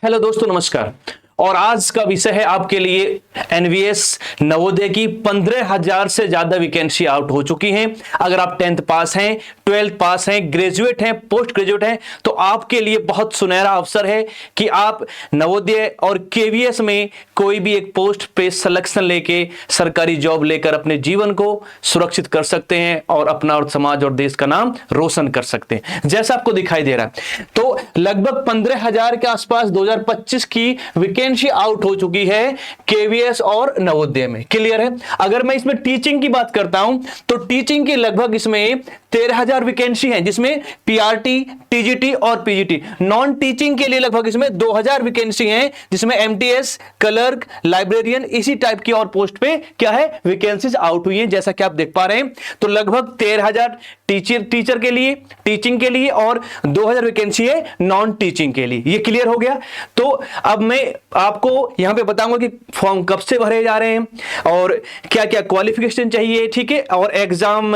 Hello दोस्तों, नमस्कार। और आज का विषय है आपके लिए एनवीएस नवोदय की 15,000 से ज्यादा वैकेंसी आउट हो चुकी हैं। अगर आप 10th पास हैं, 12th पास हैं, ग्रेजुएट हैं, पोस्ट ग्रेजुएट हैं, तो आपके लिए बहुत सुनहरा अवसर है कि आप नवोदय और केवीएस में कोई भी एक पोस्ट पे सिलेक्शन लेके सरकारी जॉब लेकर अपने जीवन को सुरक्षित कर सकते हैं और अपना और समाज और देश का नाम रोशन कर सकते हैं, जैसा आपको दिखाई दे रहा है। तो लगभग 15,000 के आसपास 2025 की वैकेंसी आउट हो चुकी है केवीएस और नवोदय में। क्लियर है? अगर मैं इसमें टीचिंग की बात करता हूं तो टीचिंग की लगभग इसमें 13,000 वैकेंसी है, जिसमें पीआरटी, टीजीटी और पीजीटी। नॉन टीचिंग के लिए लगभग इसमें 2,000 वैकेंसी है, जिसमें एमटीएस, क्लर्क, लाइब्रेरियन, इसी टाइप की और पोस्ट पे क्या है वैकेंसीज आउट हुई है, जैसा कि आप देख पा रहे हैं। तो लगभग 13,000 टीचर के लिए, टीचिंग के लिए, और 2,000 वैकेंसी है नॉन टीचिंग के लिए। ये क्लियर हो गया? तो अब मैं आपको यहां पे बताऊंगा कि फॉर्म कब से भरे जा रहे हैं और क्या क्या क्वालिफिकेशन चाहिए, ठीक है, और एग्जाम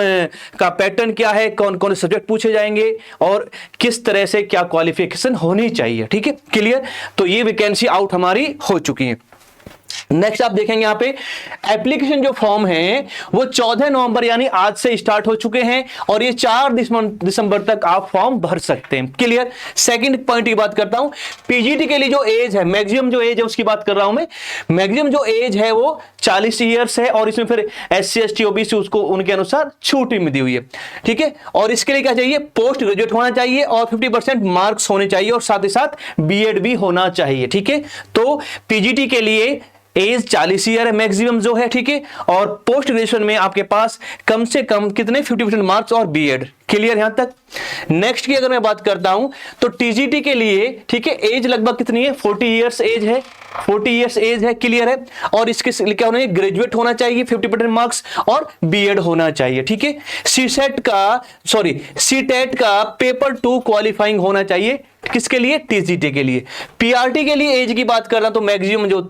का पैटर्न क्या है, कौन कौन सब्जेक्ट पूछे जाएंगे और किस तरह से क्या क्वालिफिकेशन होनी चाहिए। ठीक है, क्लियर? तो ये वैकेंसी आउट हमारी हो चुकी है। नेक्स्ट आप देखेंगे यहां पे एप्लीकेशन जो फॉर्म है वो 14 नवंबर यानी आज से स्टार्ट हो चुके हैं और ये 4 दिसंबर तक आप फॉर्म भर सकते हैं। क्लियर? सेकंड पॉइंट की बात करता हूं, पीजीटी के लिए जो एज है, मैक्सिमम जो एज है उसकी बात कर रहा हूं मैं। मैक्सिमम जो एज है वो 40 ईयर्स है और इसमें फिर SC ST OBC उसको उनके अनुसार छूट भी दी हुई है। ठीक है, और इसके लिए क्या चाहिए? पोस्ट ग्रेजुएट होना चाहिए और 50% मार्क्स होने चाहिए और साथ ही साथ बीएड भी होना चाहिए। ठीक है, तो पीजीटी के लिए एज 40 ईयर है मैक्सिमम जो है, ठीक है, और पोस्ट ग्रेजुएशन में आपके पास कम से कम कितने 50% मार्क्स और बीएड। क्लियर यहां तक? नेक्स्ट की अगर मैं बात करता हूं तो टीजीटी के लिए, ठीक है, एज लगभग कितनी है? 40 ईयर्स एज है, 40 ईयर्स एज है। क्लियर है? और इसके क्या होना है? ग्रेजुएट होना चाहिए, 50% मार्क्स और बीएड होना चाहिए। ठीक है, सीटेट का पेपर 2 क्वालिफाइंग होना चाहिए। किसके लिए? टीजीटी के लिए। पीआरटी के लिए एज की बात कर रहा तो मैक्सिमम जो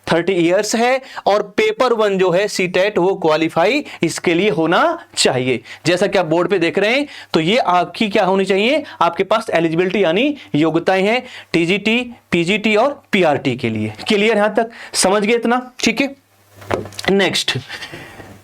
30 ईयर्स है और पेपर 1 जो है सीटेट वो क्वालिफाई इसके लिए होना चाहिए। जैसा कि आप बोर्ड पे देख रहे हैं, तो ये आपकी क्या होनी चाहिए? आपके पास एलिजिबिलिटी यानी योग्यताएं हैं टीजीटी, पीजीटी और पीआरटी के लिए। क्लियर यहां तक? समझ गए इतना? ठीक है, नेक्स्ट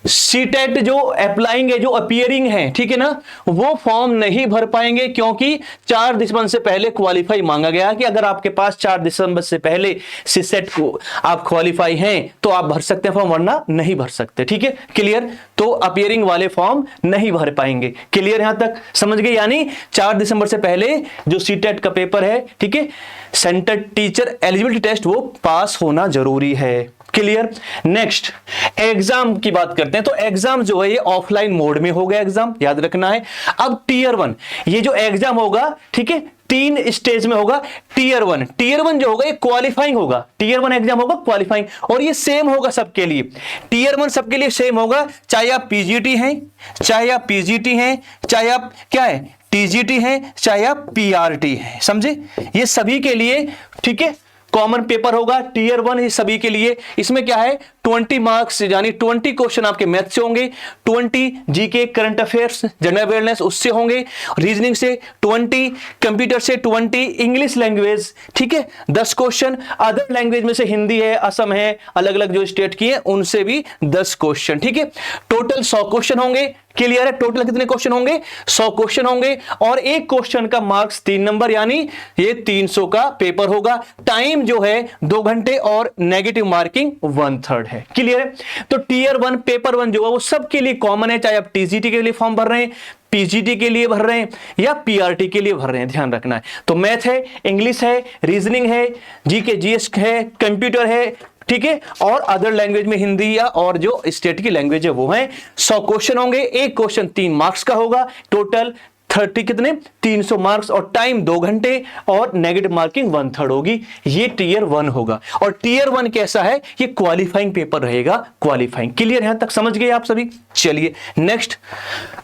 सीटेट जो अप्लाइंग है, जो अपियरिंग है, ठीक है ना, वो फॉर्म नहीं भर पाएंगे क्योंकि 4 दिसंबर से पहले क्वालिफाई मांगा गया कि अगर आपके पास 4 दिसंबर से पहले सीसेट को आप क्वालिफाई हैं तो आप भर सकते हैं फॉर्म, वरना नहीं भर सकते। ठीक है, क्लियर? तो अपियरिंग वाले फॉर्म नहीं भर पाएंगे। क्लियर यहां तक? समझ गए? यानी 4 दिसंबर से पहले जो सीटेट का पेपर है, ठीक है, सेंटर टीचर एलिजिबिलिटी टेस्ट, वो पास होना जरूरी है। क्लियर? नेक्स्ट एग्जाम की बात करते हैं। तो एग्जाम जो है ये ऑफलाइन मोड में होगा, एग्जाम याद रखना है। अब टीयर 1 ये जो एग्जाम होगा, ठीक है, 3 स्टेज में होगा। टीयर 1 जो होगा ये क्वालिफाइंग होगा। टीयर 1 एग्जाम होगा क्वालिफाइंग, और ये सेम होगा सबके लिए। टीयर 1 सबके लिए सेम होगा, चाहे आप पीजीटी हैं, चाहे आप पीजीटी हैं, चाहे आप क्या है टीजीटी हैं, चाहे आप पीआरटी हैं। समझे? ये सभी के लिए, ठीक है, कॉमन पेपर होगा। टीयर 1 ये सभी के लिए। इसमें क्या है? 20 मार्क्स यानी 20 क्वेश्चन आपके मैथ से होंगे, 20 GK current affairs general awareness उससे होंगे, रीजनिंग से 20, कंप्यूटर से 20, इंग्लिश लैंग्वेज, ठीक है, 10 क्वेश्चन, अदर लैंग्वेज में से हिंदी है, असम है, अलग अलग जो स्टेट की है उनसे भी 10 क्वेश्चन। ठीक है, टोटल 100 क्वेश्चन होंगे। क्लियर है? टोटल कितने क्वेश्चन होंगे? 100 क्वेश्चन होंगे और एक क्वेश्चन का मार्क्स 3 नंबर यानी ये 300 का पेपर होगा। टाइम जो है 2 घंटे और नेगेटिव मार्किंग 1/3 है। क्लियर है? तो टीयर 1 पेपर 1 जो है वो सबके लिए कॉमन है, चाहे आप टीजीटी के लिए फॉर्म भर रहे हैं, पीजीटी के लिए भर रहे हैं या पीआरटी के लिए भर रहे हैं, ध्यान रखना है। तो मैथ है, इंग्लिश है, रीजनिंग है, जीके जीएस है, कंप्यूटर है, ठीक है, और अदर लैंग्वेज में हिंदी या और जो स्टेट की लैंग्वेज है वो है। 100 क्वेश्चन होंगे, एक क्वेश्चन 3 मार्क्स का होगा, टोटल 30 कितने 300 मार्क्स और टाइम 2 घंटे और नेगेटिव मार्किंग 1/3 होगी। ये टीयर 1 होगा। और टीयर 1 कैसा है? ये क्वालिफाइंग पेपर रहेगा, क्वालिफाइंग। क्लियर यहां तक समझ गए आप सभी? चलिए नेक्स्ट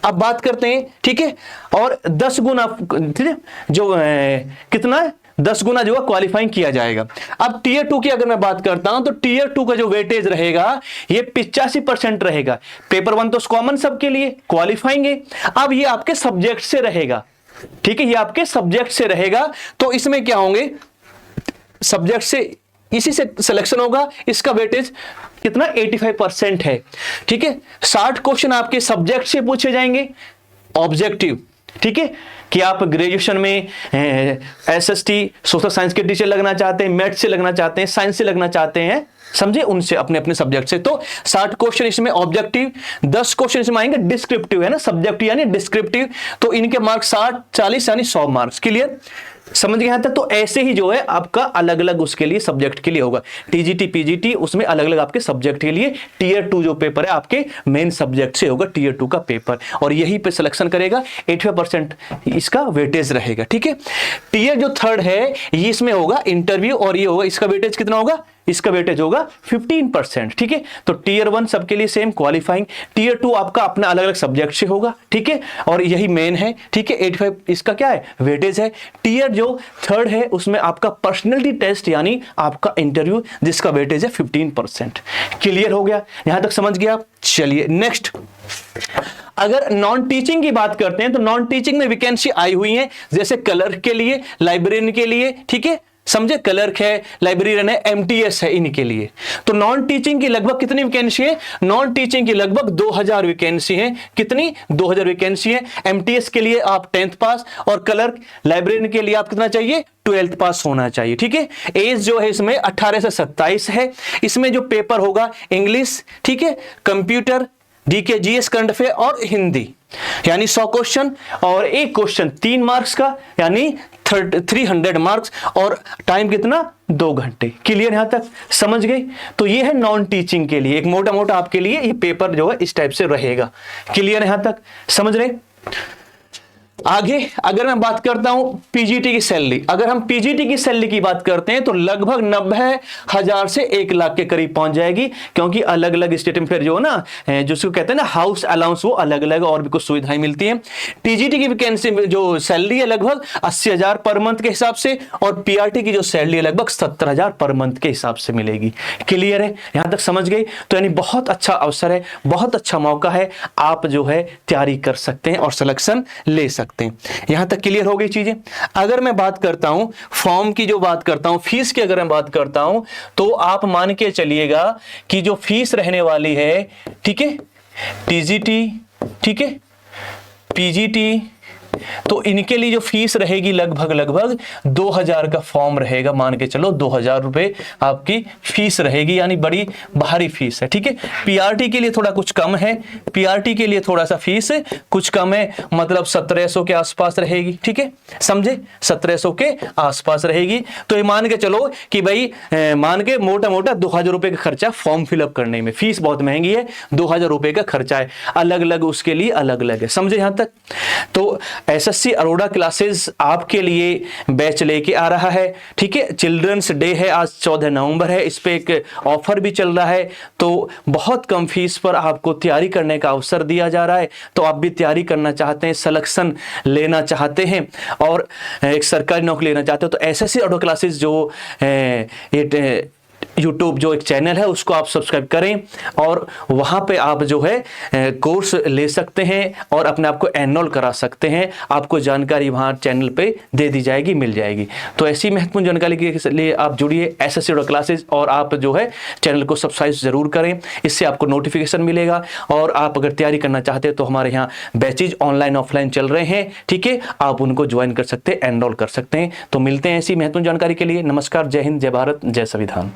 अब बात करते हैं, ठीक है, और 10 गुना, ठीक है, जो कितना है 10 गुना जो है क्वालिफाइंग किया जाएगा। अब टीयर 2 की अगर मैं बात करता हूं तो टीयर 2 का जो वेटेज रहेगा ये 85% रहेगा। पेपर 1 तो कॉमन सबके लिए, क्वालिफाइंग है। अब ये आपके सब्जेक्ट से रहेगा, ठीक है, ये आपके सब्जेक्ट से रहेगा। तो इसमें क्या होंगे? सब्जेक्ट से इसी से सिलेक्शन होगा। इसका वेटेज कितना 85% है। ठीक है, 60 क्वेश्चन आपके सब्जेक्ट से पूछे जाएंगे ऑब्जेक्टिव। ठीक है, कि आप ग्रेजुएशन में एसएसटी सोशल साइंस के टीचर लगना चाहते हैं, मैथ्स से लगना चाहते हैं, साइंस से लगना चाहते हैं, समझे, उनसे अपने अपने सब्जेक्ट से। तो 60 क्वेश्चन इसमें ऑब्जेक्टिव, 10 क्वेश्चन इसमें आएंगे डिस्क्रिप्टिव, है ना, सब्जेक्टिव यानी डिस्क्रिप्टिव। तो इनके मार्क्स 60, 40 यानी 100 मार्क्स। क्लियर, समझ गए यहां तक। तो ऐसे ही जो है आपका अलग अलग उसके लिए सब्जेक्ट के लिए होगा, टीजीटी पीजीटी, उसमें अलग अलग आपके सब्जेक्ट के लिए। टियर 2 जो पेपर है आपके मेन सब्जेक्ट से होगा, टियर 2 का पेपर, और यही पे सिलेक्शन करेगा। 85% इसका वेटेज रहेगा। ठीक है, टियर जो 3 है ये इसमें होगा इंटरव्यू, और ये होगा, इसका वेटेज कितना होगा, इसका वेटेज होगा 15%। ठीक है, तो टियर 1 सबके लिए सेम क्वालिफाइंग, टियर 2 आपका अपना अलग अलग सब्जेक्ट से होगा। ठीक है, और यही मेन है। ठीक है, 85 इसका क्या है, वेटेज है। टियर जो 3 है उसमें आपका पर्सनैलिटी टेस्ट यानी आपका इंटरव्यू, जिसका वेटेज है 15%। क्लियर हो गया, यहां तक समझ गया। चलिए नेक्स्ट, अगर नॉन टीचिंग की बात करते हैं तो नॉन टीचिंग में वैकेंसी आई हुई है, जैसे क्लर्क के लिए, लाइब्रेरियन के लिए। ठीक है, समझे, क्लर्क है, लाइब्रेरियन है, एमटीएस है, इनके लिए। तो नॉन टीचिंग की लगभग कितनी वैकेंसी है, नॉन टीचिंग की लगभग 2000 वैकेंसी है। कितनी, 2000 वैकेंसी है। एमटीएस के लिए आप 10th पास, और क्लर्क लाइब्रेरियन के लिए आप कितना चाहिए, 12th पास होना चाहिए। ठीक है, एज जो है इसमें 18 से 27 है। इसमें जो पेपर होगा इंग्लिश, ठीक है, computer, GK, GS, current affair और हिंदी, यानी 100 क्वेश्चन, और एक क्वेश्चन 3 मार्क्स का यानी 300 मार्क्स, और टाइम कितना, 2 घंटे। क्लियर यहां तक समझ गए। तो ये है नॉन टीचिंग के लिए, एक मोटा मोटा आपके लिए ये पेपर जो है इस टाइप से रहेगा। क्लियर यहां तक समझ रहे। आगे अगर मैं बात करता हूं पीजीटी की सैलरी, अगर हम पीजीटी की सैलरी की बात करते हैं तो लगभग 90,000 से 1 लाख के करीब पहुंच जाएगी, क्योंकि अलग अलग स्टेट में फिर जो ना जिसको कहते हैं ना हाउस अलाउंस, वो अलग अलग और भी कुछ सुविधाएं मिलती हैं। टीजीटी की वैकेंसी जो सैलरी है लगभग 80,000 पर मंथ के हिसाब से, और पीआरटी की जो सैलरी है लगभग 70,000 पर मंथ के हिसाब से मिलेगी। क्लियर है, यहां तक समझ गए। तो यानी बहुत अच्छा अवसर है, बहुत अच्छा मौका है, आप जो है तैयारी कर सकते हैं और सिलेक्शन ले सकते हैं। यहां तक क्लियर हो गई चीजें। अगर मैं बात करता हूं फॉर्म की, जो बात करता हूं फीस की, अगर मैं बात करता हूं तो आप मान के चलिएगा कि जो फीस रहने वाली है, ठीक है, टीजीटी, ठीक है, पीजीटी, तो इनके लिए जो फीस रहेगी लगभग 2000 का फॉर्म रहेगा, मान के चलो 2000 रुपए आपकी फीस रहेगी, यानी बड़ी भारी फीस है। ठीक है, पीआरटी के लिए थोड़ा कुछ कम है, पीआरटी के लिए थोड़ा सा फीस कुछ कम है, मतलब 1700 के आसपास रहेगी। ठीक है, समझे, 1700 के आसपास रहेगी। तो ये मान के चलो कि भाई मान के मोटा मोटा 2000 रुपए का खर्चा फॉर्म फिलअप करने में, फीस बहुत महंगी है, 2000 रुपए का खर्चा है, अलग अलग उसके लिए अलग अलग है। समझे यहां तक। तो एसएससी अरोड़ा क्लासेस आपके लिए बैच लेके आ रहा है। ठीक है, चिल्ड्रंस डे है आज, 14 नवंबर है, इस पे एक ऑफर भी चल रहा है, तो बहुत कम फीस पर आपको तैयारी करने का अवसर दिया जा रहा है। तो आप भी तैयारी करना चाहते हैं, सिलेक्शन लेना चाहते हैं और एक सरकारी नौकरी लेना चाहते हो, तो एसएससी अरोड़ा क्लासेस जो यूट्यूब जो एक चैनल है उसको आप सब्सक्राइब करें, और वहां पे आप जो है कोर्स ले सकते हैं और अपने आप को एनरोल करा सकते हैं। आपको जानकारी वहां चैनल पे दे दी जाएगी, मिल जाएगी। तो ऐसी महत्वपूर्ण जानकारी के लिए आप जुड़िए एसएससी क्लासेस, और आप जो है चैनल को सब्सक्राइब जरूर करें, इससे आपको नोटिफिकेशन मिलेगा। और आप अगर तैयारी करना चाहते हैं तो हमारे यहाँ बैचेज ऑनलाइन ऑफलाइन चल रहे हैं। ठीक है, आप उनको ज्वाइन कर सकते हैं, एनरोल कर सकते हैं। तो मिलते हैं ऐसी महत्वपूर्ण जानकारी के लिए। नमस्कार, जय हिंद, जय भारत, जय संविधान।